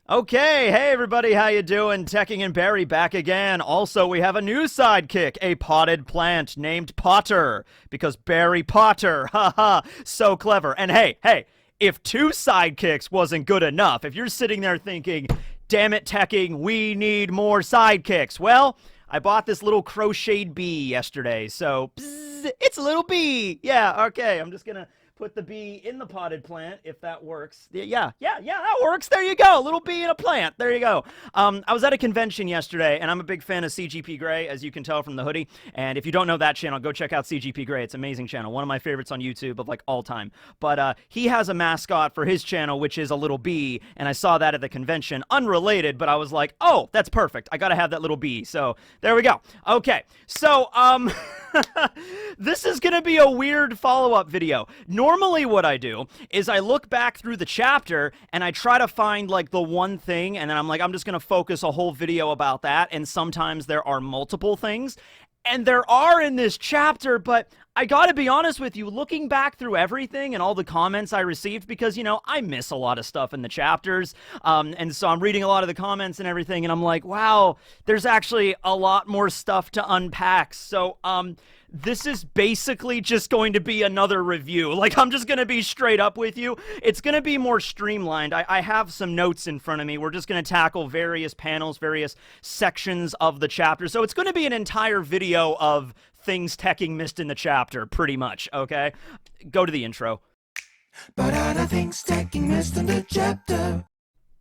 Okay, hey everybody, how you doing? Tekking and Barry back again. Also, we have a new sidekick, a potted plant named Potter, because Barry Potter, haha, so clever. And hey, if two sidekicks wasn't good enough, if you're sitting there thinking, damn it, Tekking, we need more sidekicks, well, I bought this little crocheted bee yesterday, so bzz, it's a little bee. Yeah, okay, I'm just gonna put the bee in the potted plant if that works. Yeah, that works. There you go. A little bee in a plant. There you go. I was at a convention yesterday, and I'm a big fan of CGP Grey, as you can tell from the hoodie. And if you don't know that channel, go check out CGP Grey. It's an amazing channel. One of my favorites on YouTube of like all time. But he has a mascot for his channel, which is a little bee. And I saw that at the convention, unrelated, but I was like, oh, that's perfect. I got to have that little bee. So there we go. Okay. So, this is going to be a weird follow-up video. Normally what I do is I look back through the chapter and I try to find like the one thing, and then I'm like, I'm just going to focus a whole video about that. And sometimes there are multiple things, and there are in this chapter, but I gotta be honest with you, looking back through everything and all the comments I received, because, you know, I miss a lot of stuff in the chapters, and so I'm reading a lot of the comments and everything, and I'm like, wow, there's actually a lot more stuff to unpack. So, this is basically just going to be another review. Like, I'm just going to be straight up with you. It's going to be more streamlined. I have some notes in front of me. We're just going to tackle various panels, various sections of the chapter. So it's going to be an entire video of things Tekking missed in the chapter, pretty much, okay? Go to the intro. But other things Tekking missed in the chapter.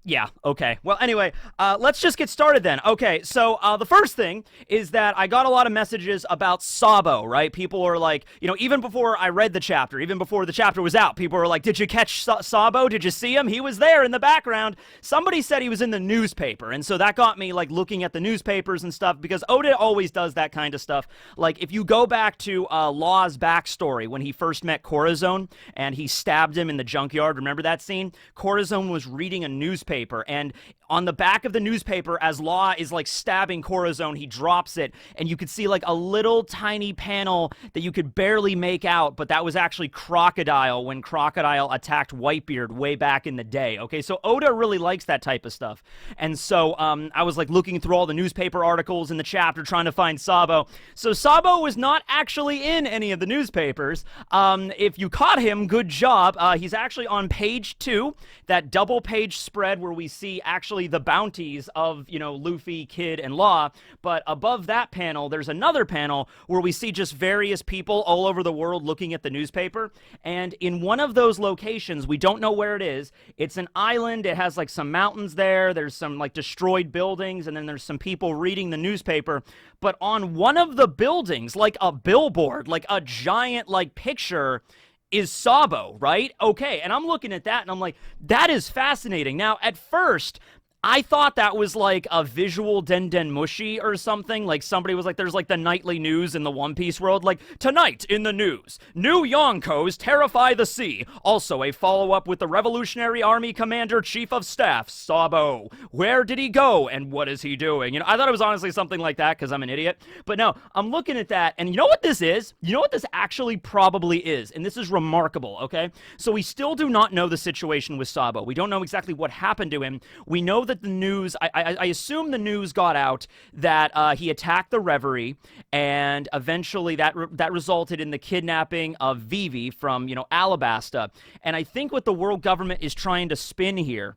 Yeah, okay. Well, anyway, let's just get started then. Okay, so the first thing is that I got a lot of messages about Sabo, right? People were like, you know, even before I read the chapter, even before the chapter was out, people were like, did you catch Sabo? Did you see him? He was there in the background. Somebody said he was in the newspaper, and so that got me, like, looking at the newspapers and stuff, because Oda always does that kind of stuff. Like, if you go back to Law's backstory, when he first met Corazon, and he stabbed him in the junkyard, remember that scene? Corazon was reading a newspaper, and on the back of the newspaper, as Law is like stabbing Corazon, he drops it, and you could see like a little tiny panel that you could barely make out, but that was actually Crocodile when Crocodile attacked Whitebeard way back in the day. Okay, so Oda really likes that type of stuff, and so I was like looking through all the newspaper articles in the chapter trying to find Sabo. So Sabo was not actually in any of the newspapers. If you caught him, good job. He's actually on page 2, that double page spread where we see actually the bounties of, you know, Luffy, Kid, and Law, but above that panel, there's another panel where we see just various people all over the world looking at the newspaper, and in one of those locations, we don't know where it is, it's an island, it has like some mountains there, there's some like destroyed buildings, and then there's some people reading the newspaper, but on one of the buildings, like a billboard, like a giant like picture, is Sabo, right? Okay, and I'm looking at that, and I'm like, that is fascinating. Now, at first, I thought that was like a visual Den Mushi or something. Like somebody was like, there's like the nightly news in the One Piece world. Like, tonight in the news, new Yonkos terrify the sea. Also, a follow-up with the Revolutionary Army Commander Chief of Staff, Sabo. Where did he go and what is he doing? You know, I thought it was honestly something like that because I'm an idiot. But no, I'm looking at that, and you know what this is? You know what this actually probably is? And this is remarkable, okay? So we still do not know the situation with Sabo. We don't know exactly what happened to him. We know that the news, I assume the news got out that he attacked the Reverie, and eventually that resulted in the kidnapping of Vivi from, you know, Alabasta. And I think what the world government is trying to spin here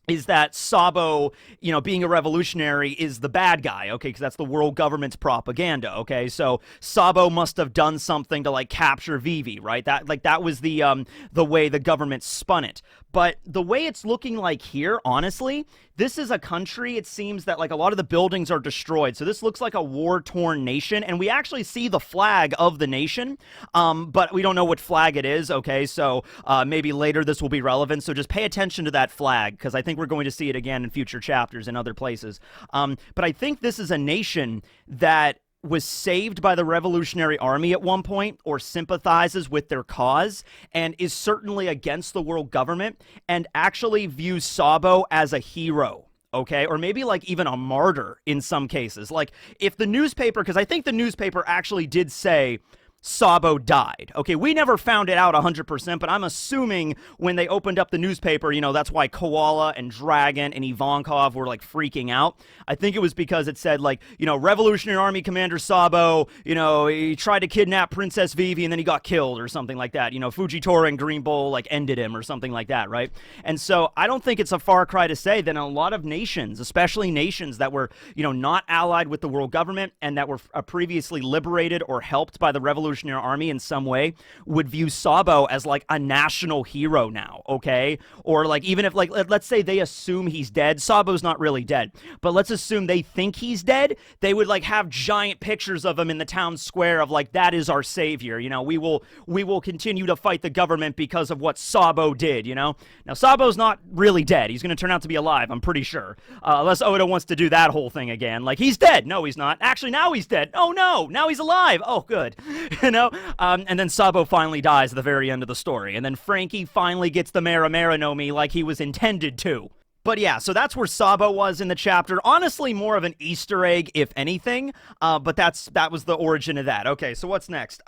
is that Sabo, you know, being a revolutionary is the bad guy, okay, because that's the world government's propaganda, okay, so Sabo must have done something to, like, capture Vivi, right, that was the way the government spun it, but the way it's looking like here, honestly, this is a country, it seems that, like, a lot of the buildings are destroyed, so this looks like a war-torn nation, and we actually see the flag of the nation, but we don't know what flag it is, okay, so maybe later this will be relevant, so just pay attention to that flag, because I think we're going to see it again in future chapters in other places. But I think this is a nation that was saved by the Revolutionary Army at one point, or sympathizes with their cause, and is certainly against the world government, and actually views Sabo as a hero. Okay, or maybe like even a martyr in some cases. Like if the newspaper, because I think the newspaper actually did say Sabo died. Okay, we never found it out 100%, but I'm assuming when they opened up the newspaper, that's why Koala and Dragon and Ivankov were like freaking out. I think it was because it said like, Revolutionary Army Commander Sabo, he tried to kidnap Princess Vivi and then he got killed or something like that. Fujitora and Green Bull like ended him or something like that, right? And so I don't think it's a far cry to say that a lot of nations, especially nations that were, not allied with the world government and that were previously liberated or helped by the Revolutionary Army in some way, would view Sabo as like a national hero now, okay? Or like even if like let's say they assume he's dead. Sabo's not really dead, but let's assume they think he's dead. They would like have giant pictures of him in the town square of like, that is our savior. We will continue to fight the government because of what Sabo did. Now Sabo's not really dead. He's going to turn out to be alive, I'm pretty sure, unless Oda wants to do that whole thing again. Like, he's dead. No, he's not. Actually, now he's dead. Oh no, now he's alive. Oh, good. And then Sabo finally dies at the very end of the story, and then Frankie finally gets the Mera Mera no Mi like he was intended to. But yeah, so that's where Sabo was in the chapter. Honestly, more of an Easter egg, if anything. But that was the origin of that. Okay, so what's next?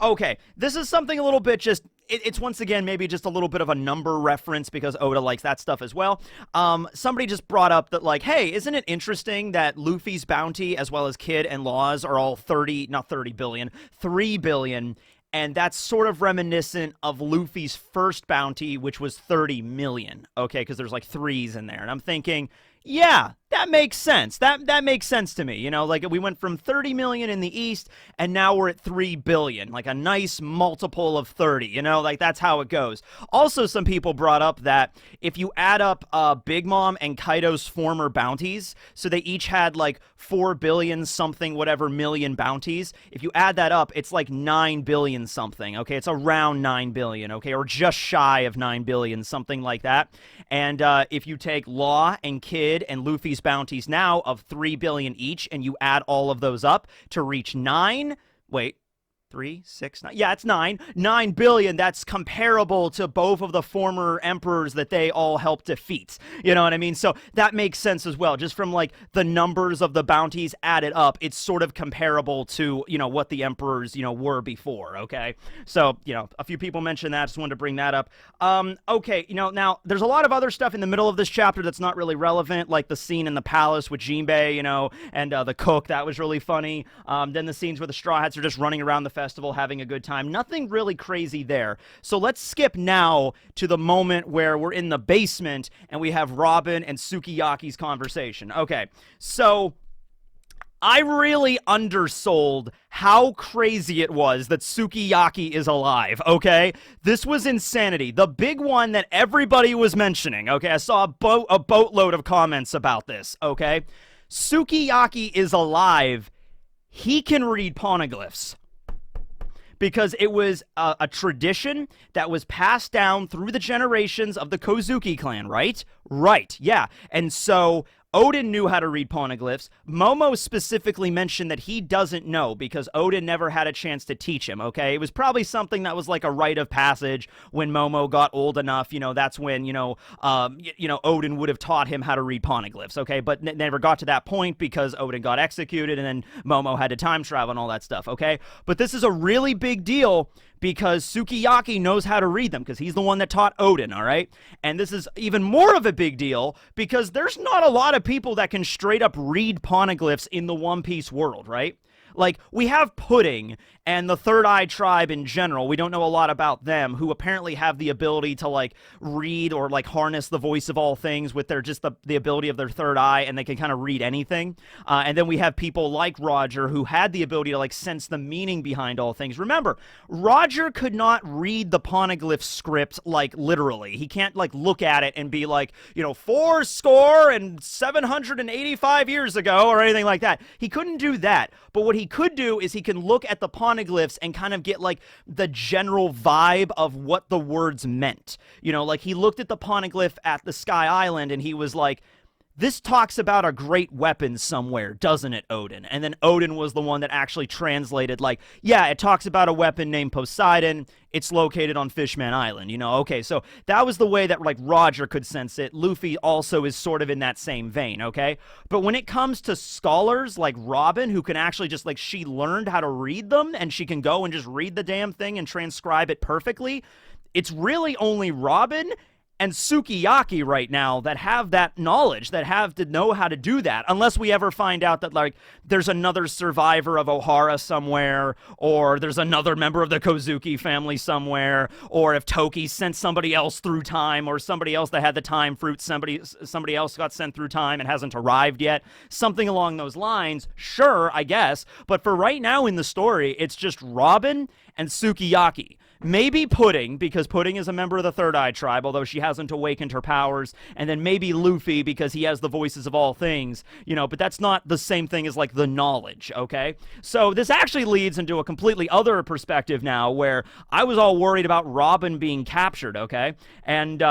Okay, this is something a little bit just... It's once again maybe just a little bit of a number reference because Oda likes that stuff as well. Somebody just brought up that like, hey, isn't it interesting that Luffy's bounty as well as Kid and Law's are all 3 billion, and that's sort of reminiscent of Luffy's first bounty, which was 30 million, okay, because there's like threes in there, and I'm thinking, yeah, that makes sense. That makes sense to me. Like we went from 30 million in the East and now we're at 3 billion, like a nice multiple of 30, like that's how it goes. Also, some people brought up that if you add up Big Mom and Kaido's former bounties, so they each had like 4 billion something, whatever million bounties. If you add that up, it's like 9 billion something. Okay. It's around 9 billion. Okay. Or just shy of 9 billion, something like that. And if you take Law and Kid and Luffy's bounties now of 3 billion each, and you add all of those up to reach 9. Wait. 3, 6, 9. Yeah, it's 9 billion. That's comparable to both of the former emperors that they all helped defeat. You know what I mean? So that makes sense as well. Just from like the numbers of the bounties added up, it's sort of comparable to, what the emperors, were before. Okay. So, a few people mentioned that. Just wanted to bring that up. Okay. Now there's a lot of other stuff in the middle of this chapter that's not really relevant, like the scene in the palace with Jinbei, and the cook. That was really funny. Then the scenes where the Straw Hats are just running around the festival having a good time. Nothing really crazy there. So let's skip now to the moment where we're in the basement and we have Robin and Sukiyaki's conversation. Okay, so I really undersold how crazy it was that Sukiyaki is alive, okay? This was insanity. The big one that everybody was mentioning, okay? I saw a boatload of comments about this, okay? Sukiyaki is alive. He can read poneglyphs. Because it was a tradition that was passed down through the generations of the Kozuki clan, right? Right, yeah. And so Odin knew how to read poneglyphs. Momo specifically mentioned that he doesn't know because Odin never had a chance to teach him, okay? It was probably something that was like a rite of passage when Momo got old enough, that's when, Odin would have taught him how to read poneglyphs, okay? But never got to that point because Odin got executed and then Momo had to time travel and all that stuff, okay? But this is a really big deal because Sukiyaki knows how to read them because he's the one that taught Odin, all right? And this is even more of a big deal because there's not a lot of people that can straight up read poneglyphs in the One Piece world, right? Like, we have Pudding and the Third Eye tribe in general. We don't know a lot about them, who apparently have the ability to, like, read or, like, harness the voice of all things with their just the ability of their third eye, and they can kind of read anything. And then we have people like Roger who had the ability to, like, sense the meaning behind all things. Remember, Roger could not read the poneglyph script, like, literally. He can't, like, look at it and be like, 785 years ago, or anything like that. He couldn't do that. But what he could do is he can look at the poneglyphs and kind of get like the general vibe of what the words meant. Like he looked at the poneglyph at the Sky Island and he was like, this talks about a great weapon somewhere, doesn't it, Odin? And then Odin was the one that actually translated, like, yeah, it talks about a weapon named Poseidon. It's located on Fishman Island, okay, so that was the way that, like, Roger could sense it. Luffy also is sort of in that same vein, okay? But when it comes to scholars like Robin, who can actually just, like, she learned how to read them, and she can go and just read the damn thing and transcribe it perfectly, it's really only Robin and Sukiyaki right now that have that knowledge, that have to know how to do that, unless we ever find out that, like, there's another survivor of Ohara somewhere, or there's another member of the Kozuki family somewhere, or if Toki sent somebody else through time, or somebody else that had the time fruit, somebody else got sent through time and hasn't arrived yet, something along those lines, sure, I guess, but for right now in the story, it's just Robin and Sukiyaki. Maybe Pudding, because Pudding is a member of the Third Eye tribe, although she hasn't awakened her powers, and then maybe Luffy, because he has the voices of all things, but that's not the same thing as, like, the knowledge, okay? So this actually leads into a completely other perspective now, where I was all worried about Robin being captured, okay? And,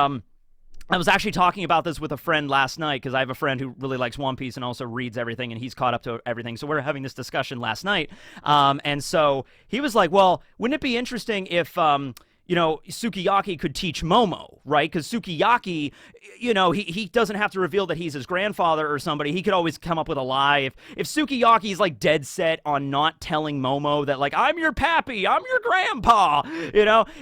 I was actually talking about this with a friend last night, because I have a friend who really likes One Piece and also reads everything, and he's caught up to everything. So we're having this discussion last night. And so he was like, well, wouldn't it be interesting if, Sukiyaki could teach Momo, right? Because Sukiyaki, he doesn't have to reveal that he's his grandfather or somebody. He could always come up with a lie. If Sukiyaki's, like, dead set on not telling Momo that, like, I'm your pappy, I'm your grandpa,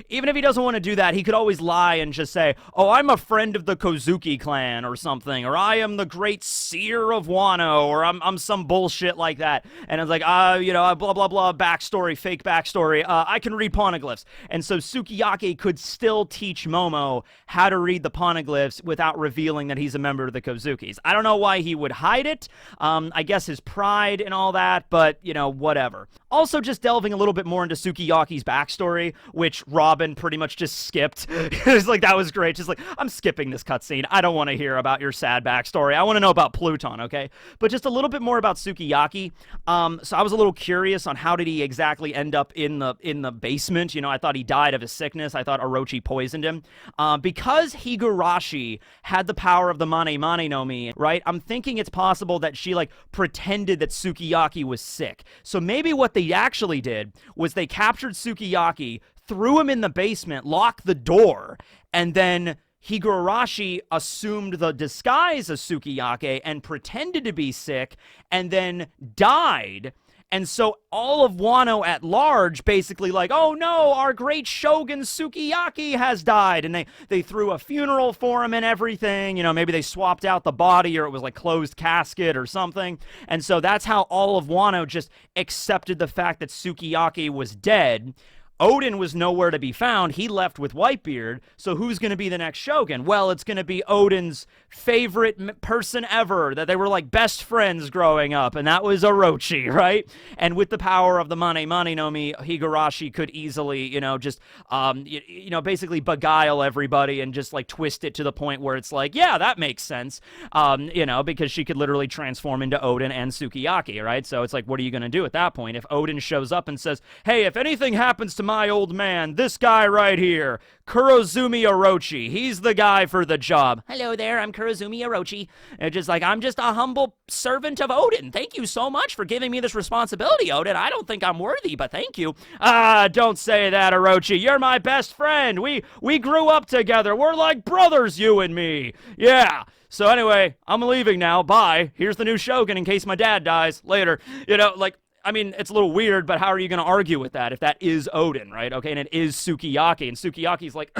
even if he doesn't want to do that, he could always lie and just say, oh, I'm a friend of the Kozuki clan or something, or I am the great seer of Wano, or I'm some bullshit like that. And it's like, blah, blah, blah, backstory, fake backstory. I can read poneglyphs. And so Sukiyaki could still teach Momo how to read the poneglyphs without revealing that he's a member of the Kozukis. I don't know why he would hide it. I guess his pride and all that, but, whatever. Also, just delving a little bit more into Sukiyaki's backstory, which Robin pretty much just skipped. It's like, that was great. Just like, I'm skipping this cutscene. I don't want to hear about your sad backstory. I want to know about Pluton, okay? But just a little bit more about Sukiyaki. So I was a little curious on how did he exactly end up in the basement. I thought he died of his sickness. I thought Orochi poisoned him. Because Higurashi had the power of the Mane Mane no Mi, right? I'm thinking it's possible that she, like, pretended that Sukiyaki was sick. So maybe what they actually did was they captured Sukiyaki, threw him in the basement, locked the door, and then Higurashi assumed the disguise of Sukiyaki and pretended to be sick, and then died. And so all of Wano at large basically like, oh no, our great shogun Sukiyaki has died. And they threw a funeral for him and everything. Maybe they swapped out the body, or it was like closed casket or something. And so that's how all of Wano just accepted the fact that Sukiyaki was dead. Odin was nowhere to be found. He left with Whitebeard. So who's going to be the next shogun? Well, it's going to be Odin's favorite person ever, that they were like best friends growing up, and that was Orochi, right? And with the power of the Mane Mane no Mi, Higurashi could easily, just, basically beguile everybody and just like twist it to the point where it's like, yeah, that makes sense, because she could literally transform into Odin and Sukiyaki, right? So it's like, what are you going to do at that point? If Odin shows up and says, hey, if anything happens to my old man, this guy right here, Kurozumi Orochi, he's the guy for the job. Hello there, I'm Kurozumi Orochi. And just like, I'm just a humble servant of Odin. Thank you so much for giving me this responsibility, Odin. I don't think I'm worthy, but thank you. Don't say that, Orochi. You're my best friend. We grew up together. We're like brothers, you and me. Yeah. So anyway, I'm leaving now. Bye. Here's the new shogun in case my dad dies later. It's a little weird, but how are you going to argue with that if that is Odin, right? Okay, and it is Sukiyaki, and Sukiyaki's like,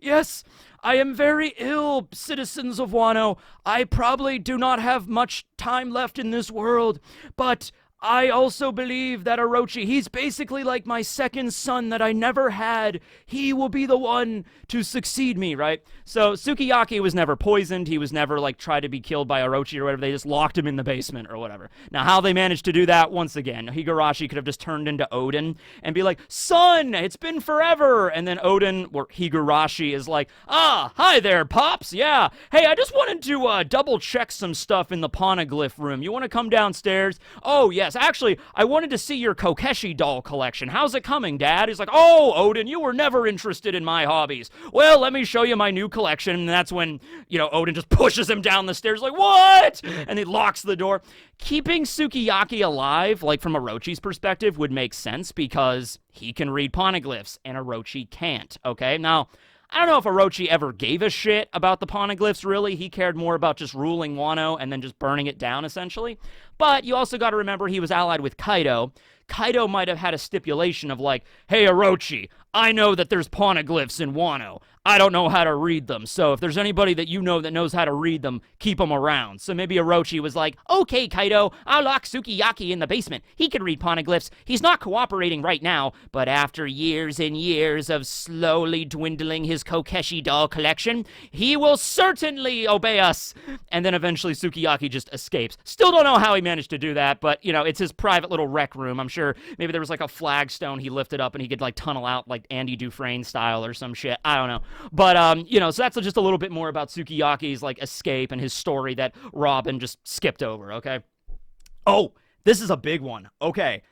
yes, I am very ill, citizens of Wano. I probably do not have much time left in this world, but I also believe that Orochi, he's basically like my second son that I never had. He will be the one to succeed me, right? So Sukiyaki was never poisoned. He was never like tried to be killed by Orochi or whatever. They just locked him in the basement or whatever. Now, how they managed to do that, once again, Higurashi could have just turned into Odin and be like, son, it's been forever. And then Odin, or Higurashi, is like, hi there, Pops. Yeah. Hey, I just wanted to double check some stuff in the poneglyph room. You want to come downstairs? Oh, yes. yes, actually, I wanted to see your Kokeshi doll collection. How's it coming, Dad? He's like, oh, Odin, you were never interested in my hobbies. Well, let me show you my new collection. And that's when, Odin just pushes him down the stairs like, what? And he locks the door. Keeping Sukiyaki alive, like from Orochi's perspective, would make sense because he can read poneglyphs and Orochi can't, okay? Now, I don't know if Orochi ever gave a shit about the poneglyphs, really. He cared more about just ruling Wano and then just burning it down, essentially. But you also got to remember he was allied with Kaido. Kaido might have had a stipulation of like, hey, Orochi, I know that there's poneglyphs in Wano. I don't know how to read them, so if there's anybody that you know that knows how to read them, keep them around. So maybe Orochi was like, okay, Kaido, I'll lock Sukiyaki in the basement. He can read poneglyphs. He's not cooperating right now, but after years and years of slowly dwindling his Kokeshi doll collection, he will certainly obey us. And then eventually Sukiyaki just escapes. Still don't know how he managed to do that, but, it's his private little rec room. I'm sure maybe there was like a flagstone he lifted up and he could like tunnel out like Andy Dufresne style or some shit. I don't know. But, so that's just a little bit more about Sukiyaki's, like, escape and his story that Robin just skipped over, okay? Oh, this is a big one. Okay.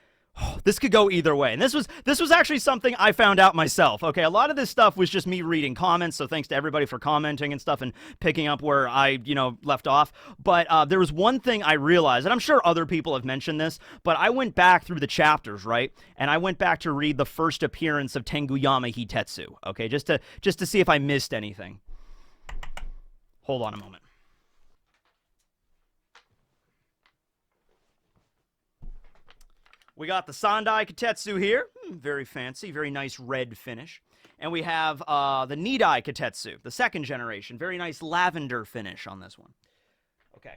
This could go either way. And this was actually something I found out myself. Okay, a lot of this stuff was just me reading comments, so thanks to everybody for commenting and stuff and picking up where I, left off. But there was one thing I realized, and I'm sure other people have mentioned this, but I went back through the chapters, right? And I went back to read the first appearance of Tenguyama Hitetsu, okay? Just to see if I missed anything. Hold on a moment. We got the Sandai Kitetsu here. Very fancy, very nice red finish. And we have the Nidai Kitetsu, the second generation. Very nice lavender finish on this one. Okay.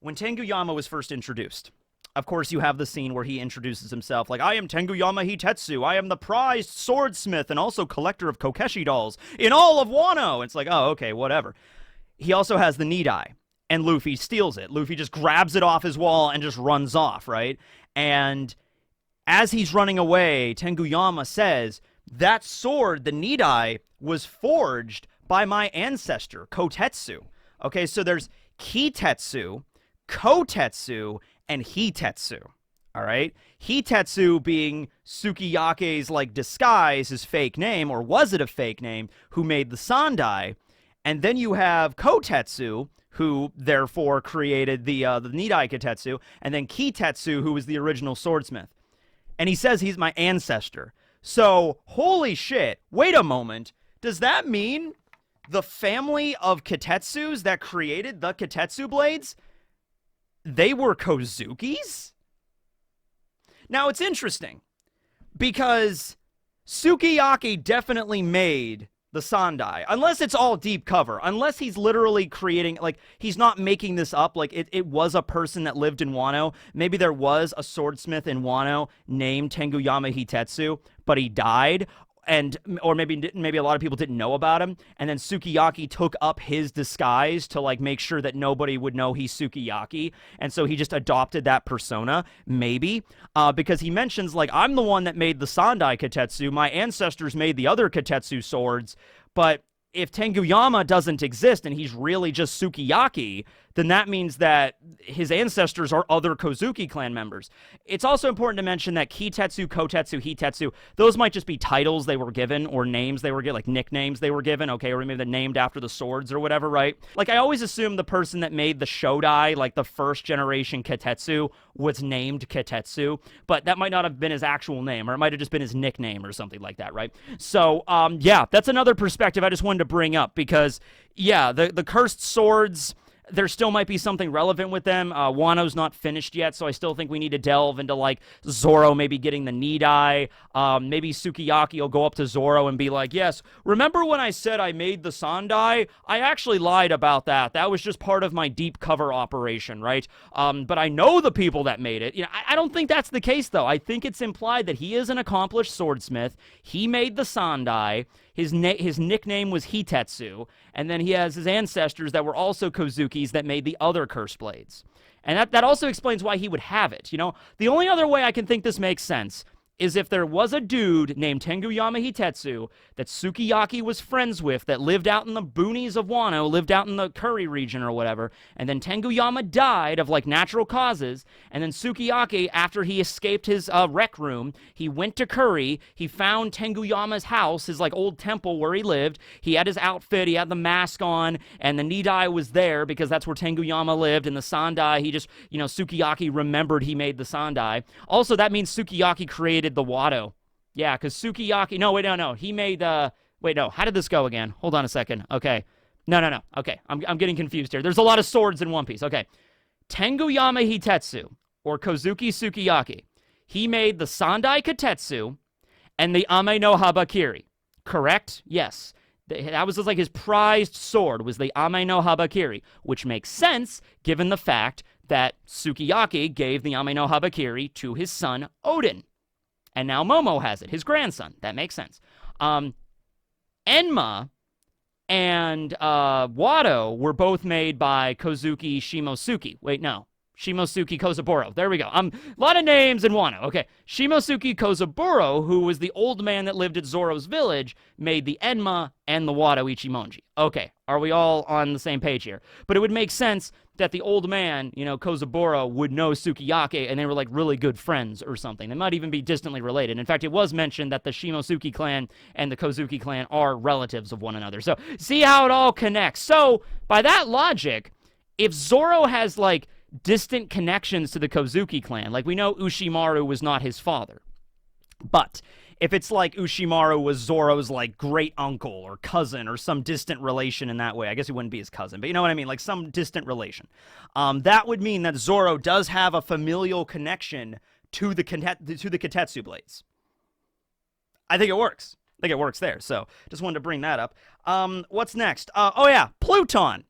When Tenguyama was first introduced, of course you have the scene where he introduces himself like, I am Tenguyama Hitetsu. I am the prized swordsmith and also collector of Kokeshi dolls in all of Wano. It's like, oh, okay, whatever. He also has the Nidai. And Luffy steals it. Luffy just grabs it off his wall and just runs off, right? And as he's running away, Tenguyama says, that sword, the Nidai, was forged by my ancestor, Kotetsu. Okay, so there's Kitetsu, Kotetsu, and Hitetsu. All right? Hitetsu being Sukiyaki's, like, disguise, his fake name, or was it a fake name, who made the Sandai. And then you have Kotetsu, who therefore created the Nidai Kitetsu, and then Kitetsu, who was the original swordsmith. And he says he's my ancestor. So, holy shit, wait a moment. Does that mean the family of Kitetsus that created the Kitetsu blades, they were Kozukis? Now, it's interesting, because Sukiyaki definitely made the Sandai, unless it's all deep cover, unless he's literally creating, like, he's not making this up, like, it was a person that lived in Wano. Maybe there was a swordsmith in Wano named Tenguyama Hitetsu, but he died, or maybe a lot of people didn't know about him, and then Sukiyaki took up his disguise to, like, make sure that nobody would know he's Sukiyaki, and so he just adopted that persona, maybe, because he mentions, like, I'm the one that made the Sandai Kitetsu, my ancestors made the other Kitetsu swords, but if Tenguyama doesn't exist and he's really just Sukiyaki, then that means that his ancestors are other Kozuki clan members. It's also important to mention that Kitetsu, Kotetsu, Hitetsu, those might just be titles they were given or names they were given, like nicknames they were given, okay, or maybe they're named after the swords or whatever, right? Like, I always assume the person that made the Shodai, like the first generation Kitetsu, was named Kitetsu, but that might not have been his actual name, or it might have just been his nickname or something like that, right? So, yeah, that's another perspective I just wanted to bring up, because, yeah, the cursed swords, there still might be something relevant with them. Wano's not finished yet, so I still think we need to delve into, like, Zoro maybe getting the Nidai. Maybe Sukiyaki will go up to Zoro and be like, yes, remember when I said I made the Sandai? I actually lied about that. That was just part of my deep cover operation, right? But I know the people that made it. I don't think that's the case, though. I think it's implied that he is an accomplished swordsmith. He made the Sandai. His nickname was Hitetsu, and then he has his ancestors that were also Kozukis that made the other cursed blades. And that also explains why he would have it, The only other way I can think this makes sense is if there was a dude named Tenguyama Hitetsu that Sukiyaki was friends with that lived out in the boonies of Wano, lived out in the Curry region or whatever, and then Tenguyama died of like natural causes, and then Sukiyaki, after he escaped his rec room, he went to Curry, he found Tenguyama's house, his like old temple where he lived, he had his outfit, he had the mask on, and the Nidai was there because that's where Tenguyama lived, and the Sandai, he just, Sukiyaki remembered he made the Sandai. Also, that means Sukiyaki created the Wado. Yeah, because Sukiyaki... No. He made... Wait, no. How did this go again? Hold on a second. Okay. No. Okay. I'm getting confused here. There's a lot of swords in One Piece. Okay. Tenguyama Hitetsu, or Kozuki Sukiyaki, he made the Sandai Katetsu and the Ame no Habakiri. Correct? Yes. That was like his prized sword, was the Ame no Habakiri, which makes sense given the fact that Sukiyaki gave the Ame no Habakiri to his son, Odin. And now Momo has it, his grandson. That makes sense. Enma and Wado were both made by Kozuki Shimosuke. Wait, no. Shimosuke Kozaburo. There we go. A lot of names in Wano. Okay. Shimosuke Kozaburo, who was the old man that lived at Zoro's village, made the Enma and the Wado Ichimonji. Okay. Are we all on the same page here? But it would make sense that the old man, Kozaburo, would know Sukiyaki, and they were like really good friends or something. They might even be distantly related. In fact, it was mentioned that the Shimosuke clan and the Kozuki clan are relatives of one another. So see how it all connects. So by that logic, if Zoro has like distant connections to the Kozuki clan, like we know Ushimaru was not his father, but if it's like Ushimaru was Zoro's like great uncle or cousin or some distant relation in that way, I guess he wouldn't be his cousin, but you know what I mean, like some distant relation, that would mean that Zoro does have a familial connection to the Katetsu blades. I think it works. There. So just wanted to bring that up. What's next? Oh yeah, Pluton.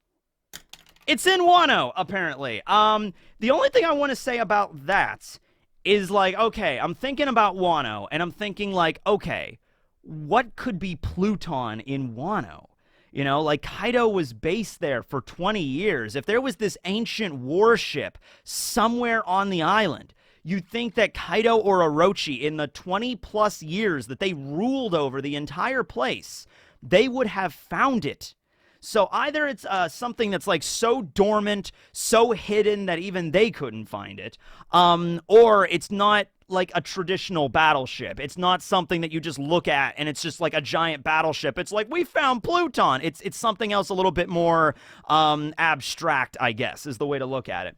It's in Wano, apparently. The only thing I want to say about that is, like, okay, I'm thinking about Wano, and I'm thinking, like, okay, what could be Pluton in Wano? Like, Kaido was based there for 20 years. If there was this ancient warship somewhere on the island, you'd think that Kaido or Orochi, in the 20-plus years that they ruled over the entire place, they would have found it. So either it's something that's like so dormant, so hidden that even they couldn't find it, or it's not like a traditional battleship. It's not something that you just look at and it's just like a giant battleship. It's like, we found Pluton. It's something else a little bit more abstract, I guess, is the way to look at it.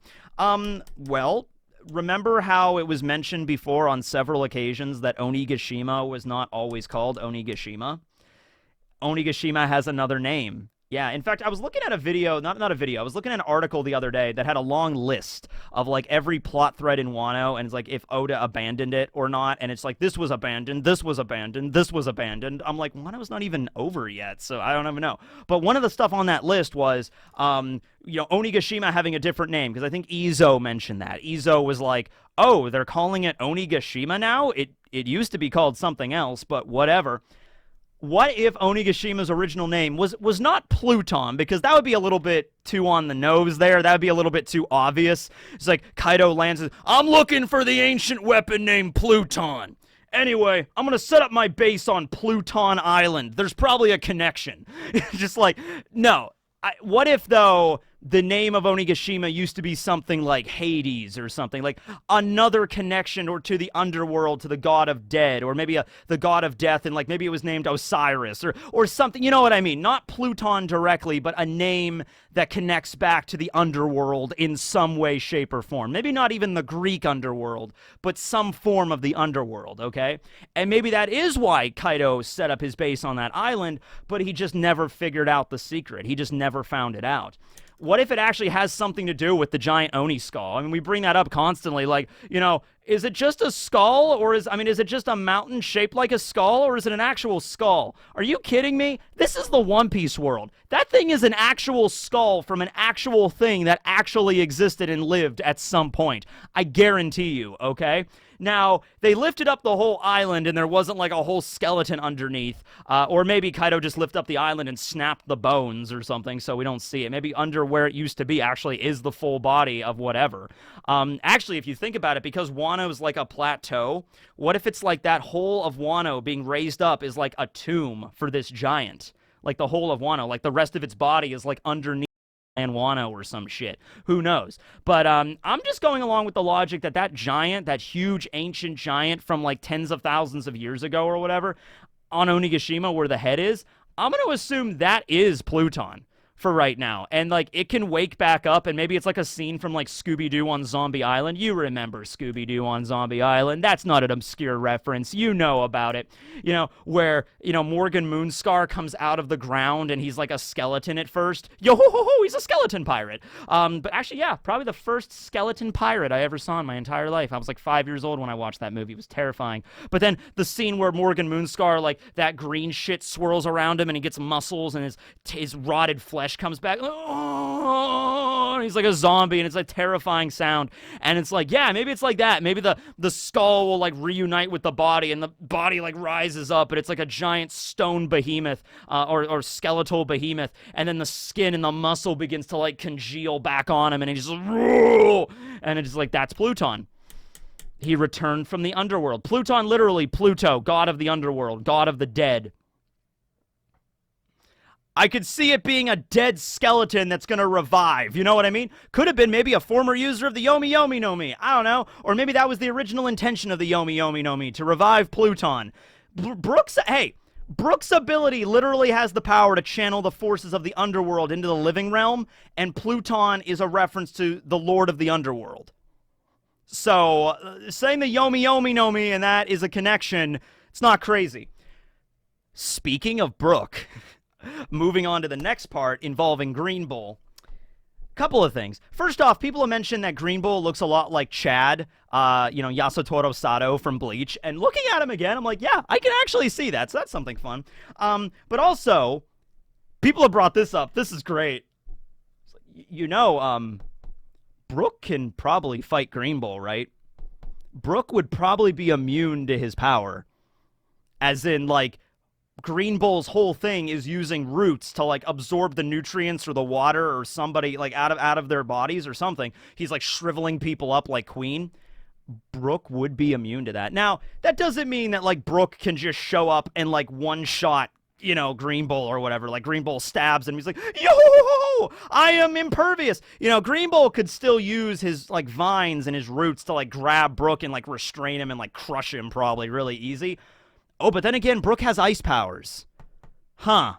Well, remember how it was mentioned before on several occasions that Onigashima was not always called Onigashima? Onigashima has another name. Yeah, in fact, I was looking at a video, not a video, I was looking at an article the other day that had a long list of, like, every plot thread in Wano, and it's like, if Oda abandoned it or not, and it's like, this was abandoned, this was abandoned, this was abandoned. I'm like, Wano's not even over yet, so I don't even know. But one of the stuff on that list was, Onigashima having a different name, because I think Izo mentioned that. Izo was like, oh, they're calling it Onigashima now? It used to be called something else, but whatever. What if Onigashima's original name was not Pluton? Because that would be a little bit too on the nose there. That would be a little bit too obvious. It's like Kaido lands, I'm looking for the ancient weapon named Pluton. Anyway, I'm going to set up my base on Pluton Island. There's probably a connection. Just like, no. What if, though, the name of Onigashima used to be something like Hades or something, like another connection or to the underworld, to the god of dead, or maybe the god of death, and like maybe it was named Osiris or something, you know what I mean? Not Pluton directly, but a name that connects back to the underworld in some way, shape, or form. Maybe not even the Greek underworld, but some form of the underworld, okay? And maybe that is why Kaido set up his base on that island, but he just never figured out the secret. He just never found it out. What if it actually has something to do with the giant Oni skull? I mean, we bring that up constantly, like, is it just a skull, or is it just a mountain shaped like a skull, or is it an actual skull? Are you kidding me? This is the One Piece world. That thing is an actual skull from an actual thing that actually existed and lived at some point. I guarantee you, okay? Now, they lifted up the whole island and there wasn't like a whole skeleton underneath. Or maybe Kaido just lifted up the island and snapped the bones or something so we don't see it. Maybe under where it used to be actually is the full body of whatever. Actually, if you think about it, because Wano Wano's like a plateau, what if it's like that whole of Wano being raised up is like a tomb for this giant? Like the whole of Wano, like the rest of its body is like underneath and Wano or some shit. Who knows? But I'm just going along with the logic that that giant, that huge ancient giant from like tens of thousands of years ago or whatever, on Onigashima where the head is, I'm going to assume that is Pluton for right now. And like it can wake back up, and maybe it's like a scene from like Scooby-Doo on Zombie Island. You remember Scooby-Doo on Zombie Island. That's not an obscure reference. You know about it. You know, where, you know, Morgan Moonscar comes out of the ground and he's like a skeleton at first. Yo ho ho ho, he's a skeleton pirate. But actually, yeah, probably the first skeleton pirate I ever saw in my entire life. I was like 5 years old when I watched that movie. It was terrifying. But then the scene where Morgan Moonscar, like that green shit swirls around him and he gets muscles and his rotted flesh comes back. Oh, he's like a zombie, and it's a terrifying sound. And it's like, yeah, maybe it's like that. Maybe the skull will like reunite with the body, and the body like rises up, and it's like a giant stone behemoth or skeletal behemoth. And then the skin and the muscle begins to like congeal back on him, and he's just, and it's like, that's Pluton. He returned from the underworld. Pluton, literally Pluto, god of the underworld, god of the dead. I could see it being a dead skeleton that's going to revive. You know what I mean? Could have been maybe a former user of the Yomi Yomi no Mi. I don't know. Or maybe that was the original intention of the Yomi Yomi no Mi, to revive Pluton. Brooks ability literally has the power to channel the forces of the underworld into the living realm, and Pluton is a reference to the Lord of the Underworld. So, saying the Yomi Yomi no Mi and that is a connection, it's not crazy. Speaking of Brook... Moving on to the next part involving Green Bull. Couple of things. First off, people have mentioned that Green Bull looks a lot like Chad, Yasutaro Sato from Bleach. And looking at him again, I'm like, yeah, I can actually see that. So that's something fun. But also, people have brought this up. This is great. You know, Brook can probably fight Green Bull, right? Brook would probably be immune to his power. As in, like, Green Bull's whole thing is using roots to like absorb the nutrients or the water or somebody like out of their bodies or something. He's like shriveling people up like Queen. Brook would be immune to that. Now, that doesn't mean that like Brook can just show up and like one shot, you know, Green Bull or whatever. Like Green Bull stabs and he's like, yo, I am impervious. You know, Green Bull could still use his like vines and his roots to like grab Brook and like restrain him and like crush him probably really easy. Oh, but then again, Brook has ice powers. Huh.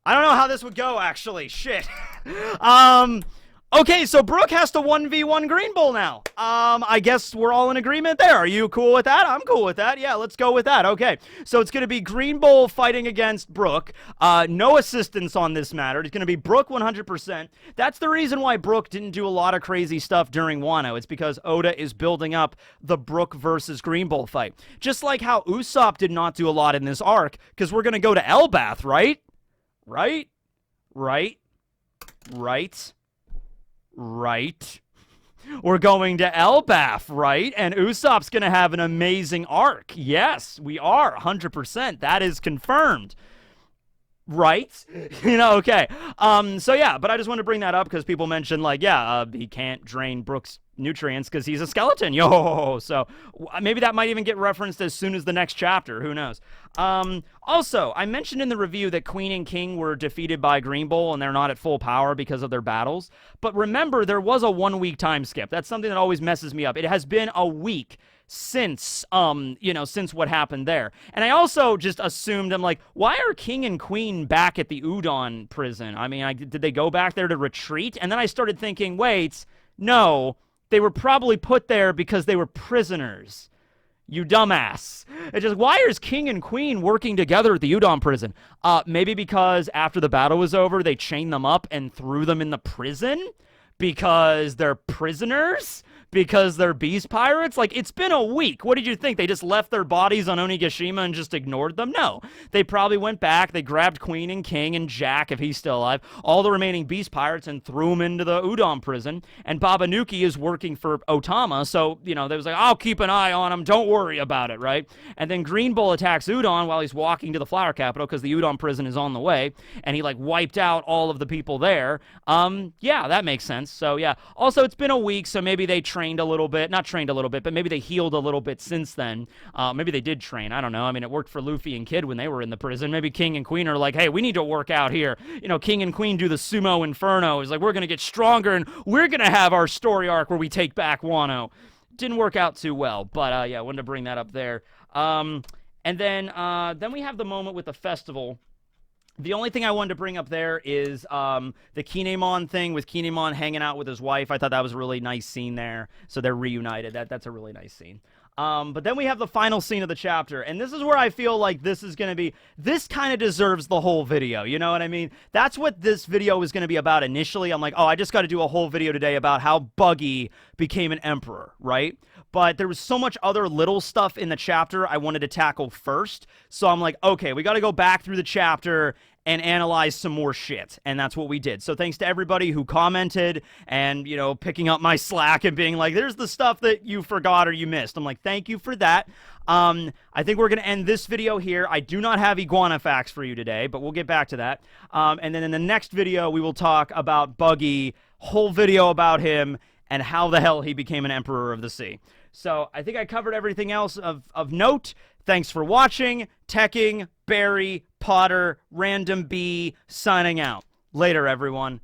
I don't know how this would go, actually. Shit. Okay, so Brook has to 1v1 Green Bull now. I guess we're all in agreement there. Are you cool with that? I'm cool with that. Yeah, let's go with that. Okay, so it's going to be Green Bull fighting against Brook. No assistance on this matter. It's going to be Brook 100%. That's the reason why Brook didn't do a lot of crazy stuff during Wano. It's because Oda is building up the Brook versus Green Bull fight. Just like how Usopp did not do a lot in this arc, because we're going to go to Elbath, right? Right? We're going to Elbath, right? And Usopp's going to have an amazing arc. Yes, we are, 100%. That is confirmed. Right? You know, okay. So yeah, but I just want to bring that up because people mentioned, like, yeah, he can't drain Brook's nutrients because he's a skeleton. Yo, so maybe that might even get referenced as soon as the next chapter. Who knows? Also, I mentioned in the review that Queen and King were defeated by Green Bull and they're not at full power because of their battles. But remember, there was a 1 week time skip. That's something that always messes me up. It has been a week since, since what happened there. And I also just assumed, I'm like, why are King and Queen back at the Udon prison? I mean, did they go back there to retreat? And then I started thinking, wait, no, they were probably put there because they were prisoners. You dumbass. It's just, why is King and Queen working together at the Udon prison? Maybe because after the battle was over, they chained them up and threw them in the prison? Because they're prisoners? Because they're beast pirates? Like, it's been a week. What did you think? They just left their bodies on Onigashima and just ignored them? No. They probably went back, they grabbed Queen and King and Jack, if he's still alive, all the remaining beast pirates, and threw them into the Udon prison. And Babanuki is working for Otama, so, they was like, I'll keep an eye on him, don't worry about it, right? And then Green Bull attacks Udon while he's walking to the Flower Capital, because the Udon prison is on the way, and he, wiped out all of the people there. Yeah, that makes sense. So, yeah. Also, it's been a week, so maybe they trained trained a little bit. Not trained a little bit, but maybe they healed a little bit since then. Maybe they did train. I don't know. I mean, it worked for Luffy and Kid when they were in the prison. Maybe King and Queen are like, hey, we need to work out here. You know, King and Queen do the sumo inferno. It's like, we're going to get stronger, and we're going to have our story arc where we take back Wano. Didn't work out too well, but yeah, I wanted to bring that up there. And then we have the moment with the festival. The only thing I wanted to bring up there is the Kinemon thing with Kinemon hanging out with his wife. I thought that was a really nice scene there. So they're reunited. That's a really nice scene. But then we have the final scene of the chapter, and this is where I feel like this is going to be, this kind of deserves the whole video, you know what I mean? That's what this video was going to be about initially. I'm like, oh, I just got to do a whole video today about how Buggy became an emperor, right? But there was so much other little stuff in the chapter I wanted to tackle first, so I'm like, okay, we got to go back through the chapter and analyze some more shit, and that's what we did. So thanks to everybody who commented and, you know, picking up my slack and being like, there's the stuff that you forgot or you missed. I'm like, thank you for that. I think we're going to end this video here. I do not have iguana facts for you today, but we'll get back to that. And then in the next video, we will talk about Buggy, whole video about him, and how the hell he became an Emperor of the Sea. So I think I covered everything else of note. Thanks for watching. Tekking, Barry, Potter, Random B, signing out. Later, everyone.